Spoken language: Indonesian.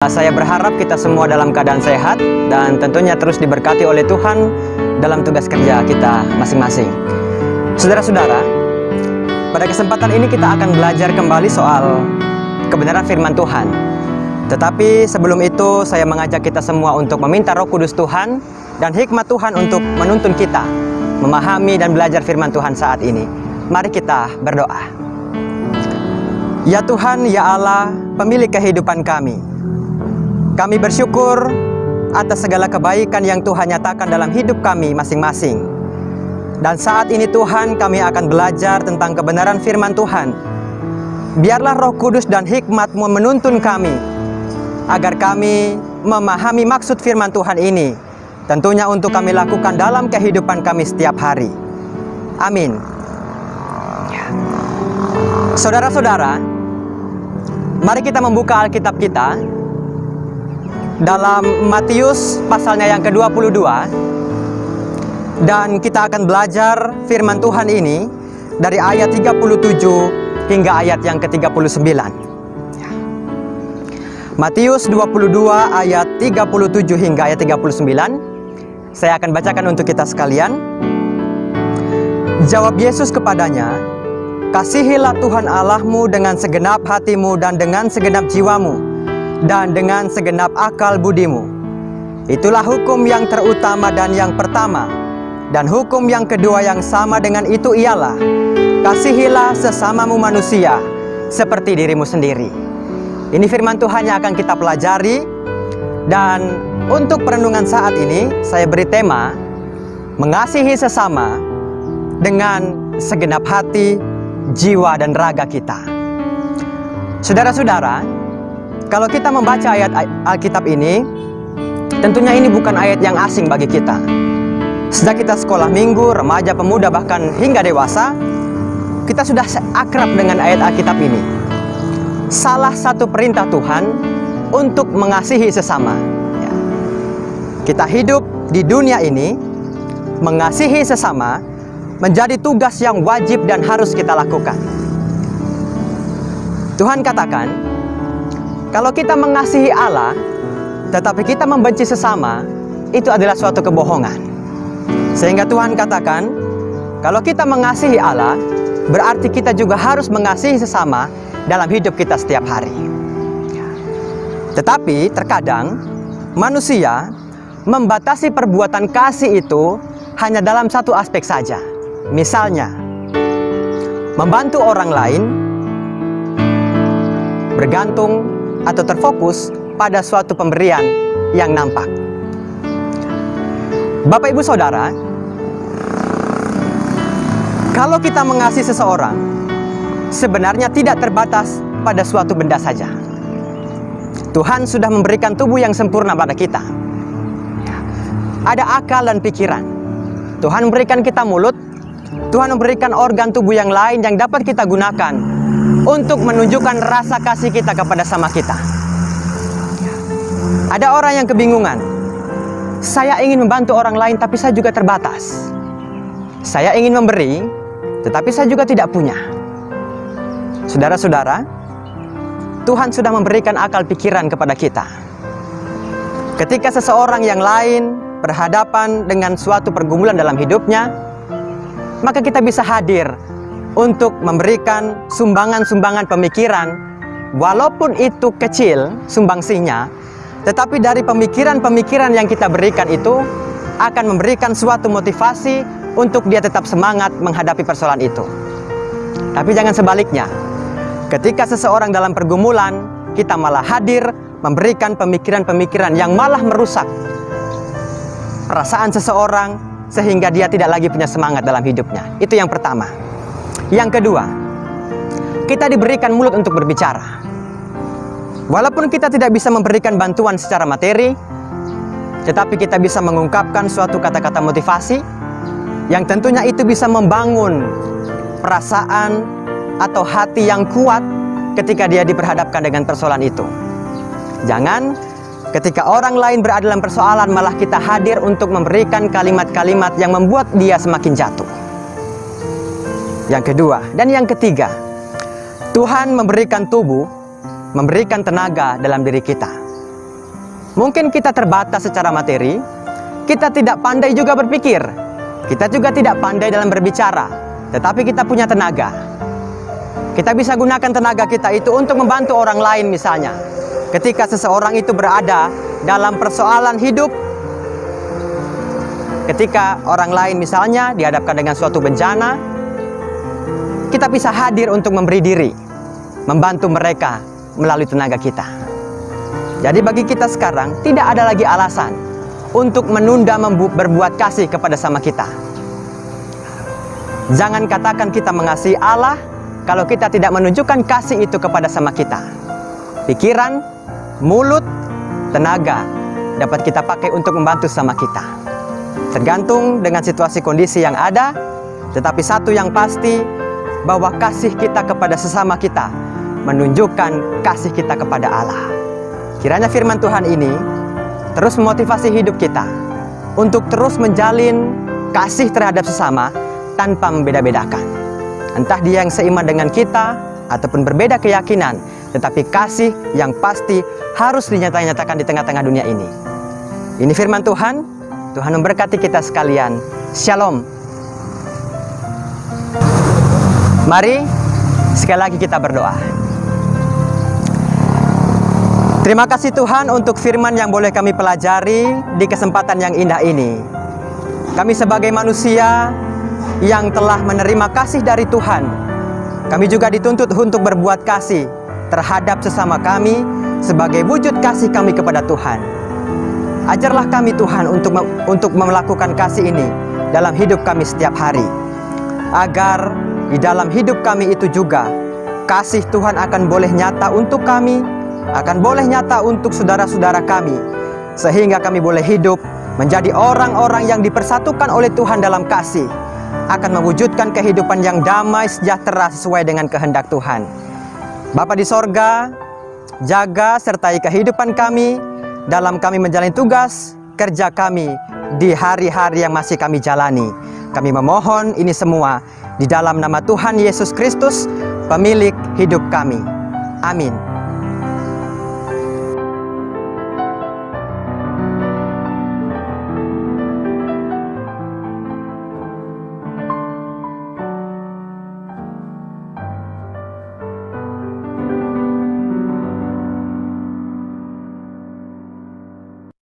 Saya berharap kita semua dalam keadaan sehat dan tentunya terus diberkati oleh Tuhan dalam tugas kerja kita masing-masing. Saudara-saudara, pada kesempatan ini kita akan belajar kembali soal kebenaran firman Tuhan. Tetapi sebelum itu saya mengajak kita semua untuk meminta Roh Kudus Tuhan dan hikmat Tuhan untuk menuntun kita memahami dan belajar firman Tuhan saat ini. Mari kita berdoa. Ya Tuhan, ya Allah, pemilik kehidupan kami. Kami bersyukur atas segala kebaikan yang Tuhan nyatakan dalam hidup kami masing-masing. Dan saat ini Tuhan, kami akan belajar tentang kebenaran firman Tuhan. Biarlah Roh Kudus dan hikmat-Mu menuntun kami, agar kami memahami maksud firman Tuhan ini, tentunya untuk kami lakukan dalam kehidupan kami setiap hari. Amin. Saudara-saudara, mari kita membuka Alkitab kita dalam Matius pasalnya yang ke-22, dan kita akan belajar firman Tuhan ini dari ayat 37 hingga ayat yang ke-39. Matius 22 ayat 37 hingga ayat 39. Saya akan bacakan untuk kita sekalian. Jawab Yesus kepadanya, "Kasihilah Tuhan Allahmu dengan segenap hatimu dan dengan segenap jiwamu dan dengan segenap akal budimu. Itulah hukum yang terutama dan yang pertama. Dan hukum yang kedua yang sama dengan itu ialah, kasihilah sesamamu manusia seperti dirimu sendiri." Ini firman Tuhan yang akan kita pelajari. Dan untuk perenungan saat ini saya beri tema mengasihi sesama dengan segenap hati, jiwa dan raga kita. Saudara-saudara, kalau kita membaca ayat Alkitab ini, tentunya ini bukan ayat yang asing bagi kita. Sejak kita sekolah minggu, remaja, pemuda, bahkan hingga dewasa, kita sudah akrab dengan ayat Alkitab ini. Salah satu perintah Tuhan untuk mengasihi sesama. Kita hidup di dunia ini, mengasihi sesama menjadi tugas yang wajib dan harus kita lakukan. Tuhan katakan, kalau kita mengasihi Allah, tetapi kita membenci sesama, itu adalah suatu kebohongan. Sehingga Tuhan katakan, kalau kita mengasihi Allah, berarti kita juga harus mengasihi sesama dalam hidup kita setiap hari. Tetapi terkadang manusia membatasi perbuatan kasih itu hanya dalam satu aspek saja. Misalnya, membantu orang lain, bergantung atau terfokus pada suatu pemberian yang nampak. Bapak Ibu Saudara, kalau kita mengasihi seseorang, sebenarnya tidak terbatas pada suatu benda saja. Tuhan sudah memberikan tubuh yang sempurna pada kita. Ada akal dan pikiran. Tuhan memberikan kita mulut. Tuhan memberikan organ tubuh yang lain yang dapat kita gunakan untuk menunjukkan rasa kasih kita kepada sama kita. Ada orang yang kebingungan. Saya ingin membantu orang lain tapi saya juga terbatas. Saya ingin memberi tetapi saya juga tidak punya. Saudara-saudara, Tuhan sudah memberikan akal pikiran kepada kita. Ketika seseorang yang lain berhadapan dengan suatu pergumulan dalam hidupnya, maka kita bisa hadir untuk memberikan sumbangan-sumbangan pemikiran. Walaupun itu kecil sumbangsinya, tetapi dari pemikiran-pemikiran yang kita berikan itu akan memberikan suatu motivasi untuk dia tetap semangat menghadapi persoalan itu. Tapi jangan sebaliknya. Ketika seseorang dalam pergumulan, kita malah hadir memberikan pemikiran-pemikiran yang malah merusak perasaan seseorang sehingga dia tidak lagi punya semangat dalam hidupnya. Itu yang pertama. Yang kedua, kita diberikan mulut untuk berbicara. Walaupun kita tidak bisa memberikan bantuan secara materi, tetapi kita bisa mengungkapkan suatu kata-kata motivasi yang tentunya itu bisa membangun perasaan atau hati yang kuat ketika dia diperhadapkan dengan persoalan itu. Jangan ketika orang lain berada dalam persoalan malah kita hadir untuk memberikan kalimat-kalimat yang membuat dia semakin jatuh. Yang kedua dan yang ketiga, Tuhan memberikan tubuh, memberikan tenaga dalam diri kita. Mungkin kita terbatas secara materi, kita tidak pandai juga berpikir, kita juga tidak pandai dalam berbicara, tetapi kita punya tenaga. Kita bisa gunakan tenaga kita itu untuk membantu orang lain misalnya. Ketika seseorang itu berada dalam persoalan hidup, ketika orang lain misalnya dihadapkan dengan suatu bencana, kita bisa hadir untuk memberi diri, membantu mereka melalui tenaga kita. Jadi bagi kita sekarang tidak ada lagi alasan untuk menunda berbuat kasih kepada sama kita. Jangan katakan kita mengasihi Allah kalau kita tidak menunjukkan kasih itu kepada sama kita. Pikiran, mulut, tenaga dapat kita pakai untuk membantu sama kita. Tergantung dengan situasi kondisi yang ada, tetapi satu yang pasti, bahwa kasih kita kepada sesama kita menunjukkan kasih kita kepada Allah. Kiranya firman Tuhan ini terus memotivasi hidup kita untuk terus menjalin kasih terhadap sesama tanpa membeda-bedakan. Entah dia yang seiman dengan kita ataupun berbeda keyakinan, tetapi kasih yang pasti harus dinyatakan di tengah-tengah dunia ini. Ini firman Tuhan. Tuhan memberkati kita sekalian. Shalom. Mari sekali lagi kita berdoa. Terima kasih Tuhan untuk firman yang boleh kami pelajari di kesempatan yang indah ini. Kami sebagai manusia yang telah menerima kasih dari Tuhan, kami juga dituntut untuk berbuat kasih terhadap sesama kami sebagai wujud kasih kami kepada Tuhan. Ajarlah kami Tuhan untuk melakukan kasih ini dalam hidup kami setiap hari, agar di dalam hidup kami itu juga kasih Tuhan akan boleh nyata untuk kami, akan boleh nyata untuk saudara-saudara kami, sehingga kami boleh hidup menjadi orang-orang yang dipersatukan oleh Tuhan dalam kasih, akan mewujudkan kehidupan yang damai sejahtera sesuai dengan kehendak Tuhan. Bapa di sorga, jaga sertai kehidupan kami dalam kami menjalani tugas kerja kami di hari-hari yang masih kami jalani. Kami memohon ini semua di dalam nama Tuhan Yesus Kristus, pemilik hidup kami. Amin.